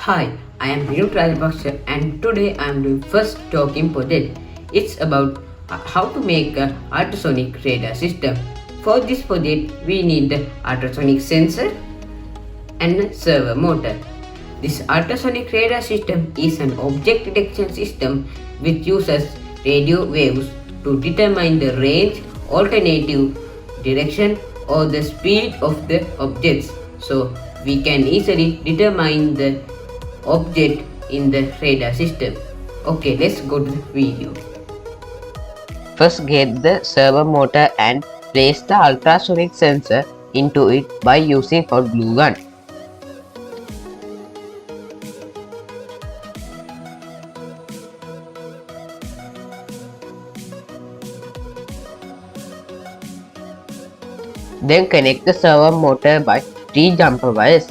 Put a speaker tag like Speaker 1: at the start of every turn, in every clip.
Speaker 1: Hi, I am Ultrasonic and today I am doing first talking project. It's about how to make a ultrasonic radar system. For this project, we need the ultrasonic sensor and a servo motor. This ultrasonic radar system is an object detection system which uses radio waves to determine the range, alternative direction or the speed of the objects. So we can easily determine the object in the radar system. Okay, let's go to the video.
Speaker 2: First, get the servo motor and place the ultrasonic sensor into it by using hot glue gun. Then connect the servo motor by 3 jumper wires.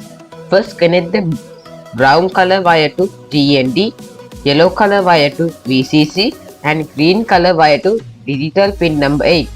Speaker 2: First, connect the brown color wire to GND, yellow color wire to VCC and green color wire to digital pin number 8.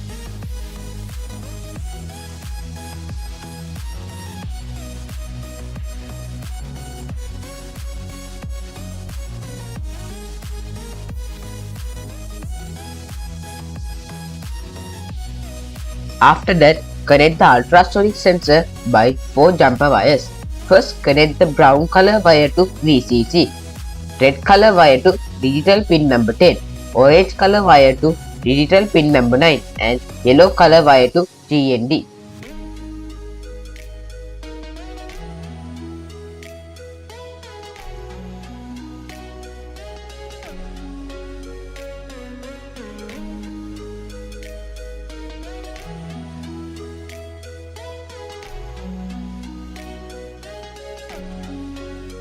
Speaker 2: After that, connect the ultrasonic sensor by 4 jumper wires. First, connect the brown color wire to VCC, red color wire to digital pin number 10, orange color wire to digital pin number 9 and yellow color wire to GND.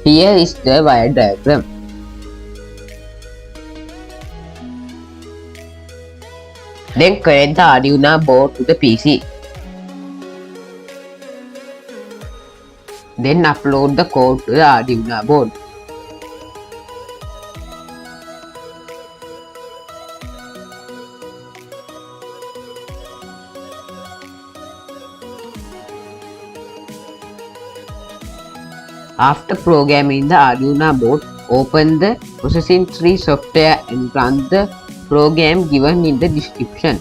Speaker 2: Here is the wire diagram. Then connect the Arduino board to the PC. Then upload the code to the Arduino board. After programming the Arduino board, open the processing tree software and run the program given in the description.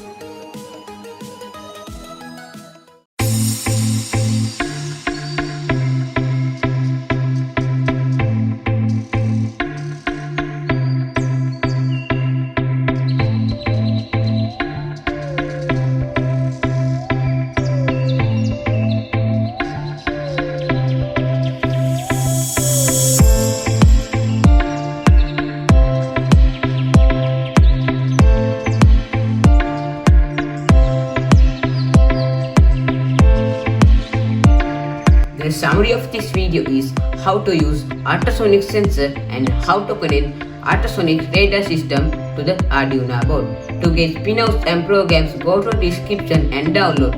Speaker 1: The summary of this video is how to use ultrasonic sensor and how to connect ultrasonic radar system to the Arduino board. To get pinouts and programs, go to description and download.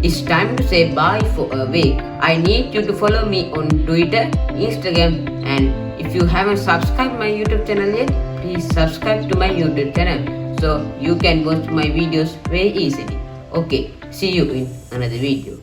Speaker 1: It's time to say bye for a week. I need you to follow me on Twitter, Instagram, and if you haven't subscribed my YouTube channel yet, please subscribe to my YouTube channel so you can watch my videos very easily. Okay, see you in another video.